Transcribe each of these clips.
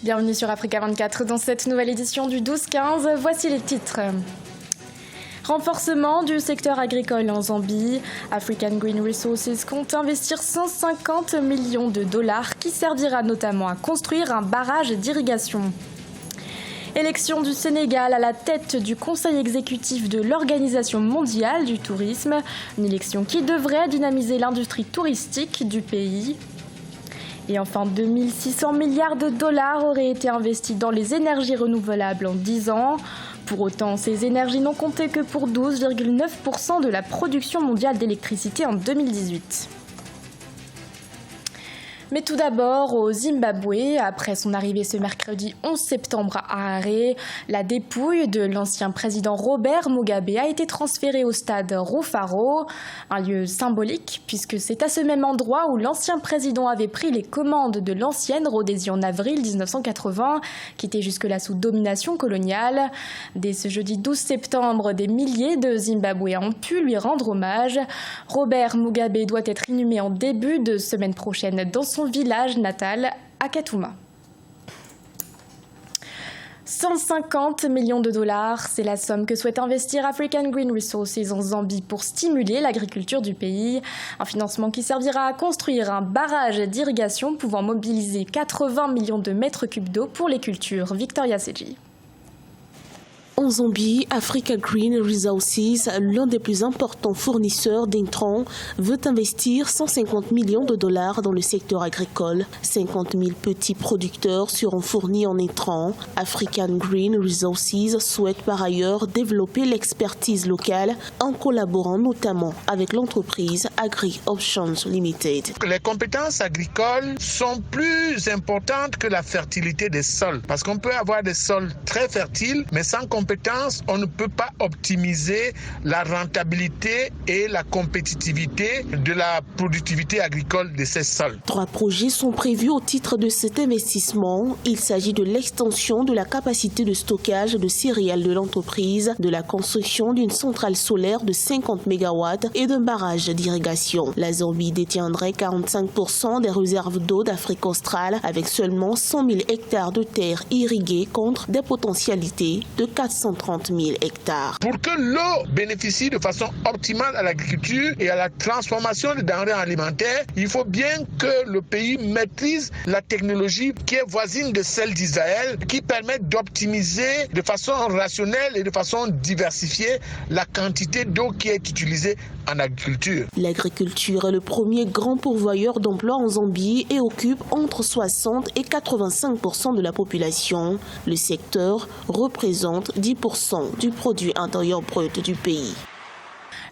Bienvenue sur Africa 24 dans cette nouvelle édition du 12-15. Voici les titres. Renforcement du secteur agricole en Zambie. African Green Resources compte investir 150 millions de dollars qui servira notamment à construire un barrage d'irrigation. Élection du Sénégal à la tête du conseil exécutif de l'Organisation mondiale du tourisme. Une élection qui devrait dynamiser l'industrie touristique du pays. Et enfin, 2600 milliards de dollars auraient été investis dans les énergies renouvelables en 10 ans. Pour autant, ces énergies n'ont compté que pour 12,9% de la production mondiale d'électricité en 2018. Mais tout d'abord, au Zimbabwe, après son arrivée ce mercredi 11 septembre à Harare, la dépouille de l'ancien président Robert Mugabe a été transférée au stade Rufaro, un lieu symbolique puisque c'est à ce même endroit où l'ancien président avait pris les commandes de l'ancienne Rhodésie en avril 1980, qui était jusque-là sous domination coloniale. Dès ce jeudi 12 septembre, des milliers de Zimbabwéens ont pu lui rendre hommage. Robert Mugabe doit être inhumé en début de semaine prochaine dans son village natal à Katuma. 150 millions de dollars, c'est la somme que souhaite investir African Green Resources en Zambie pour stimuler l'agriculture du pays. Un financement qui servira à construire un barrage d'irrigation pouvant mobiliser 80 millions de mètres cubes d'eau pour les cultures. Victoria Seji. En Zambie, Africa Green Resources, l'un des plus importants fournisseurs d'intrants, veut investir 150 millions de dollars dans le secteur agricole. 50 000 petits producteurs seront fournis en intrants. African Green Resources souhaite par ailleurs développer l'expertise locale en collaborant notamment avec l'entreprise Agri Options Limited. Les compétences agricoles sont plus importantes que la fertilité des sols parce qu'on peut avoir des sols très fertiles mais sans compétences, on ne peut pas optimiser la rentabilité et la compétitivité de la productivité agricole de ces sols. 3 projets sont prévus au titre de cet investissement. Il s'agit de l'extension de la capacité de stockage de céréales de l'entreprise, de la construction d'une centrale solaire de 50 MW et d'un barrage d'irrigation. La Zambie détiendrait 45% des réserves d'eau d'Afrique australe avec seulement 100 000 hectares de terres irriguées contre des potentialités de 430 000 hectares. Pour que l'eau bénéficie de façon optimale à l'agriculture et à la transformation des denrées alimentaires, il faut bien que le pays maîtrise la technologie qui est voisine de celle d'Israël, qui permet d'optimiser de façon rationnelle et de façon diversifiée la quantité d'eau qui est utilisée en agriculture. L'agriculture est le premier grand pourvoyeur d'emplois en Zambie et occupe entre 60 et 85% de la population. Le secteur représente 10% du produit intérieur brut du pays.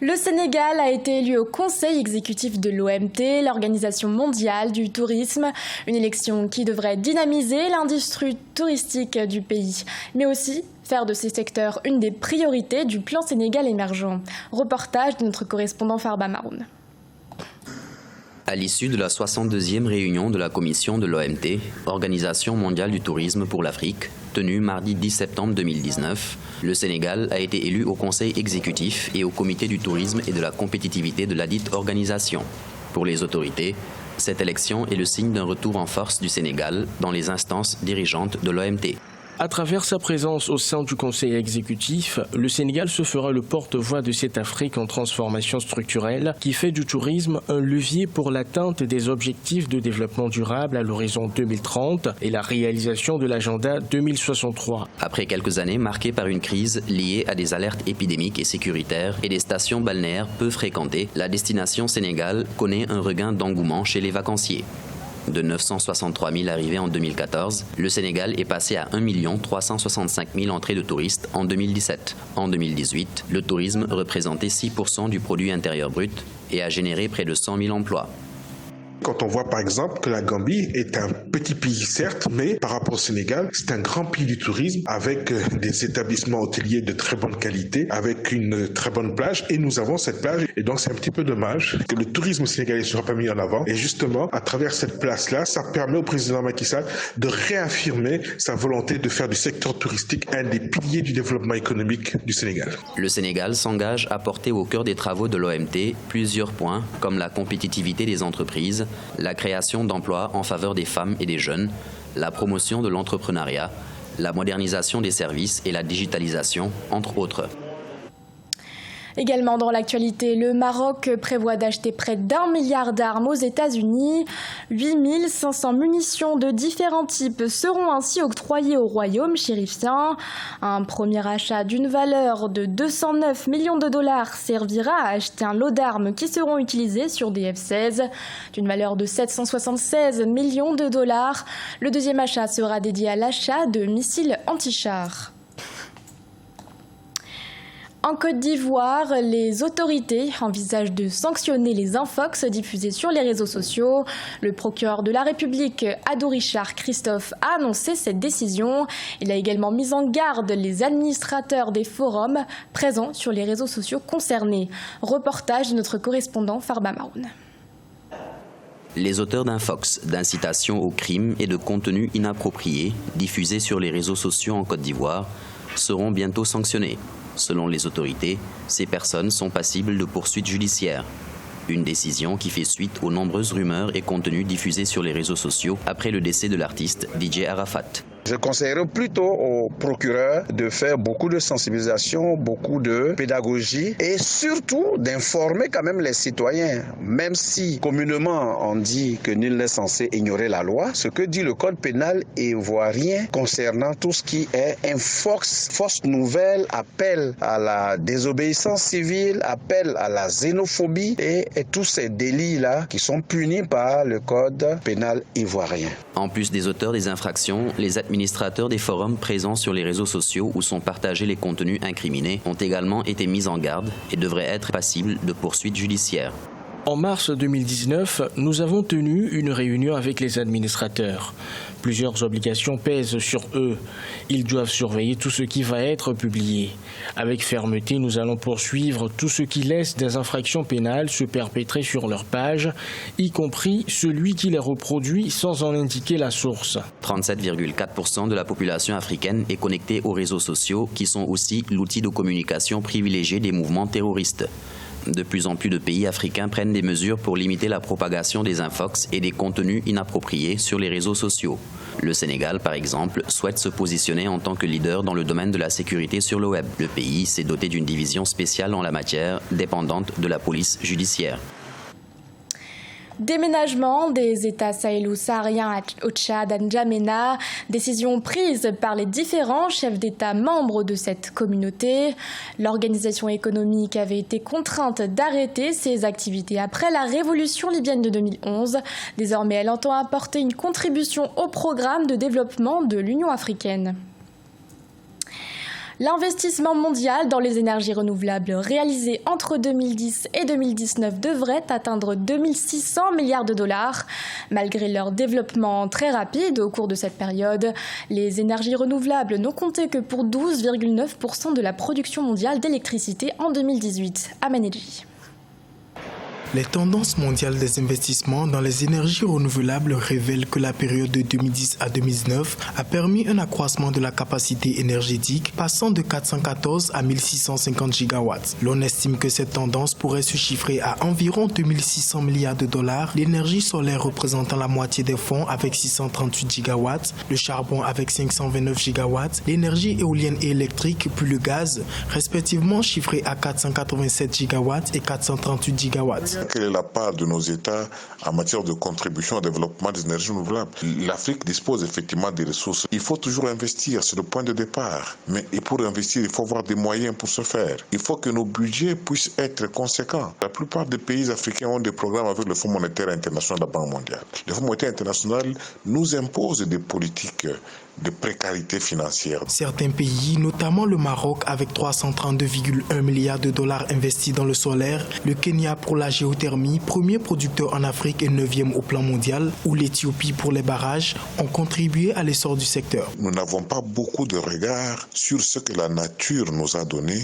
Le Sénégal a été élu au conseil exécutif de l'OMT, l'Organisation mondiale du tourisme. Une élection qui devrait dynamiser l'industrie touristique du pays, mais aussi faire de ces secteurs une des priorités du plan Sénégal émergent. Reportage de notre correspondant Farba Maroun. À l'issue de la 62e réunion de la commission de l'OMT, Organisation mondiale du tourisme pour l'Afrique, tenue mardi 10 septembre 2019, le Sénégal a été élu au conseil exécutif et au comité du tourisme et de la compétitivité de ladite organisation. Pour les autorités, cette élection est le signe d'un retour en force du Sénégal dans les instances dirigeantes de l'OMT. À travers sa présence au sein du Conseil exécutif, le Sénégal se fera le porte-voix de cette Afrique en transformation structurelle qui fait du tourisme un levier pour l'atteinte des objectifs de développement durable à l'horizon 2030 et la réalisation de l'agenda 2063. Après quelques années marquées par une crise liée à des alertes épidémiques et sécuritaires et des stations balnéaires peu fréquentées, la destination Sénégal connaît un regain d'engouement chez les vacanciers. De 963 000 arrivées en 2014, le Sénégal est passé à 1 365 000 entrées de touristes en 2017. En 2018, le tourisme représentait 6% du produit intérieur brut et a généré près de 100 000 emplois. Quand on voit par exemple que la Gambie est un petit pays certes, mais par rapport au Sénégal, c'est un grand pays du tourisme avec des établissements hôteliers de très bonne qualité, avec une très bonne plage et nous avons cette plage et donc c'est un petit peu dommage que le tourisme sénégalais ne soit pas mis en avant et justement à travers cette place-là, ça permet au président Macky Sall de réaffirmer sa volonté de faire du secteur touristique un des piliers du développement économique du Sénégal. Le Sénégal s'engage à porter au cœur des travaux de l'OMT plusieurs points comme la compétitivité des entreprises, la création d'emplois en faveur des femmes et des jeunes, la promotion de l'entrepreneuriat, la modernisation des services et la digitalisation, entre autres. Également dans l'actualité, le Maroc prévoit d'acheter près d'1 milliard d'armes aux États-Unis. 8500 munitions de différents types seront ainsi octroyées au royaume chérifien. Un premier achat d'une valeur de 209 millions de dollars servira à acheter un lot d'armes qui seront utilisées sur des F-16. D'une valeur de 776 millions de dollars, le deuxième achat sera dédié à l'achat de missiles anti-chars. En Côte d'Ivoire, les autorités envisagent de sanctionner les infox diffusés sur les réseaux sociaux. Le procureur de la République, Adou Richard Christophe, a annoncé cette décision. Il a également mis en garde les administrateurs des forums présents sur les réseaux sociaux concernés. Reportage de notre correspondant Farba Maroun. Les auteurs d'infox, d'incitation au crime et de contenus inappropriés diffusés sur les réseaux sociaux en Côte d'Ivoire seront bientôt sanctionnés. Selon les autorités, ces personnes sont passibles de poursuites judiciaires. Une décision qui fait suite aux nombreuses rumeurs et contenus diffusés sur les réseaux sociaux après le décès de l'artiste DJ Arafat. Je conseillerais plutôt aux procureurs de faire beaucoup de sensibilisation, beaucoup de pédagogie et surtout d'informer quand même les citoyens. Même si communément on dit que nul n'est censé ignorer la loi, ce que dit le code pénal ivoirien concernant tout ce qui est infox, fausse nouvelle, appel à la désobéissance civile, appel à la xénophobie et tous ces délits-là qui sont punis par le code pénal ivoirien. En plus des auteurs des infractions, les administrateurs des forums présents sur les réseaux sociaux où sont partagés les contenus incriminés ont également été mis en garde et devraient être passibles de poursuites judiciaires. En mars 2019, nous avons tenu une réunion avec les administrateurs. Plusieurs obligations pèsent sur eux. Ils doivent surveiller tout ce qui va être publié. Avec fermeté, nous allons poursuivre tout ce qui laisse des infractions pénales se perpétrer sur leur page, y compris celui qui les reproduit sans en indiquer la source. 37,4% de la population africaine est connectée aux réseaux sociaux qui sont aussi l'outil de communication privilégié des mouvements terroristes. De plus en plus de pays africains prennent des mesures pour limiter la propagation des infox et des contenus inappropriés sur les réseaux sociaux. Le Sénégal, par exemple, souhaite se positionner en tant que leader dans le domaine de la sécurité sur le web. Le pays s'est doté d'une division spéciale en la matière, dépendante de la police judiciaire. Déménagement des États sahélo-sahariens au Tchad, à N'Djamena, décision prise par les différents chefs d'État membres de cette communauté. L'organisation économique avait été contrainte d'arrêter ses activités après la révolution libyenne de 2011. Désormais, elle entend apporter une contribution au programme de développement de l'Union africaine. L'investissement mondial dans les énergies renouvelables réalisé entre 2010 et 2019 devrait atteindre 2600 milliards de dollars. Malgré leur développement très rapide au cours de cette période, les énergies renouvelables n'ont compté que pour 12,9% de la production mondiale d'électricité en 2018. Amanedji. Les tendances mondiales des investissements dans les énergies renouvelables révèlent que la période de 2010 à 2019 a permis un accroissement de la capacité énergétique passant de 414 à 1650 gigawatts. L'on estime que cette tendance pourrait se chiffrer à environ 2600 milliards de dollars, l'énergie solaire représentant la moitié des fonds avec 638 gigawatts, le charbon avec 529 gigawatts, l'énergie éolienne et électrique puis le gaz, respectivement chiffrés à 487 gigawatts et 438 gigawatts. Quelle est la part de nos États en matière de contribution au développement des énergies renouvelables? L'Afrique dispose effectivement des ressources. Il faut toujours investir, c'est le point de départ. Mais pour investir, il faut avoir des moyens pour ce faire. Il faut que nos budgets puissent être conséquents. La plupart des pays africains ont des programmes avec le Fonds monétaire international de la Banque mondiale. Le Fonds monétaire international nous impose des politiques de précarité financière. Certains pays, notamment le Maroc avec 332,1 milliards de dollars investis dans le solaire, le Kenya pour la géothermie, premier producteur en Afrique et 9e au plan mondial, ou l'Éthiopie pour les barrages, ont contribué à l'essor du secteur. Nous n'avons pas beaucoup de regard sur ce que la nature nous a donné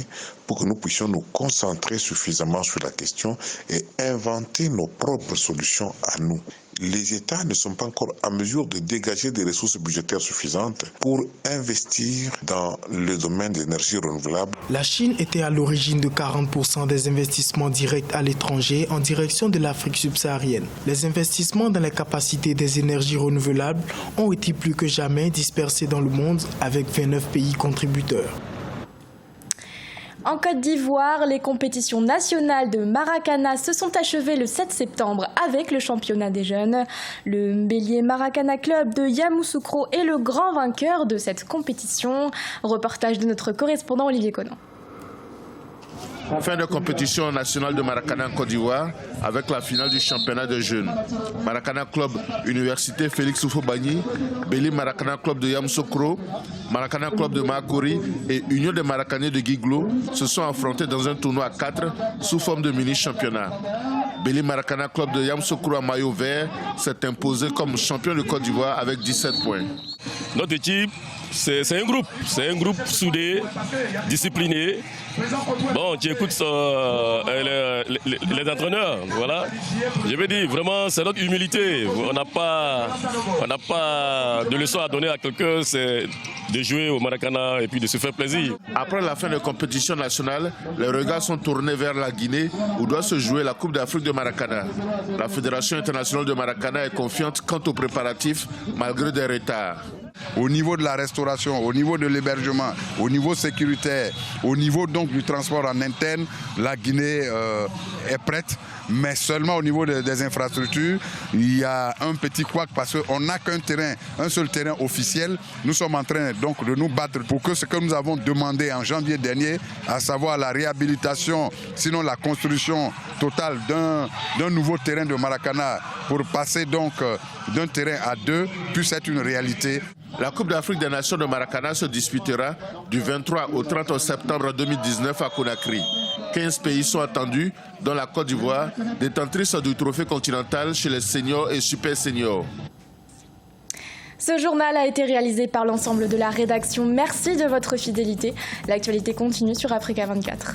pour que nous puissions nous concentrer suffisamment sur la question et inventer nos propres solutions à nous. les États ne sont pas encore en mesure de dégager des ressources budgétaires suffisantes pour investir dans le domaine de l'énergie renouvelable. La Chine était à l'origine de 40% des investissements directs à l'étranger en direction de l'Afrique subsaharienne. Les investissements dans les capacités des énergies renouvelables ont été plus que jamais dispersés dans le monde avec 29 pays contributeurs. En Côte d'Ivoire, les compétitions nationales de Maracana se sont achevées le 7 septembre avec le championnat des jeunes. Le Mbélié Maracana Club de Yamoussoukro est le grand vainqueur de cette compétition. Reportage de notre correspondant Olivier Conan. Fin de compétition nationale de Maracana en Côte d'Ivoire avec la finale du championnat des jeunes. Maracana Club Université Félix Houphouët-Boigny, Mbélié Maracana Club de Yamoussoukro, Maracana Club de Makori et Union des Maracanais de Guiglo se sont affrontés dans un tournoi à 4 sous forme de mini-championnat. Mbélié Maracana Club de Yamoussoukro à maillot vert s'est imposé comme champion de Côte d'Ivoire avec 17 points. Notre équipe, c'est un groupe soudé, discipliné. Bon, tu écoutes les entraîneurs, voilà. Je veux dire, vraiment, c'est notre humilité. On n'a pas de leçon à donner à quelqu'un, c'est de jouer au Maracana et puis de se faire plaisir. Après la fin de compétition nationale, les regards sont tournés vers la Guinée où doit se jouer la Coupe d'Afrique de Maracana. La Fédération internationale de Maracana est confiante quant aux préparatifs malgré des retards. Au niveau de la restauration, au niveau de l'hébergement, au niveau sécuritaire, au niveau donc du transport en interne, la Guinée est prête. Mais seulement au niveau des infrastructures, il y a un petit couac parce qu'on n'a un seul terrain officiel. Nous sommes en train donc de nous battre pour que ce que nous avons demandé en janvier dernier, à savoir la réhabilitation, sinon la construction totale d'un nouveau terrain de Maracana pour passer donc d'un terrain à 2, puisse être une réalité. La Coupe d'Afrique des Nations de Maracana se disputera du 23 au 30 septembre 2019 à Conakry. 15 pays sont attendus, dont la Côte d'Ivoire, détentrice du trophée continental chez les seniors et super seniors. Ce journal a été réalisé par l'ensemble de la rédaction. Merci de votre fidélité. L'actualité continue sur Africa 24.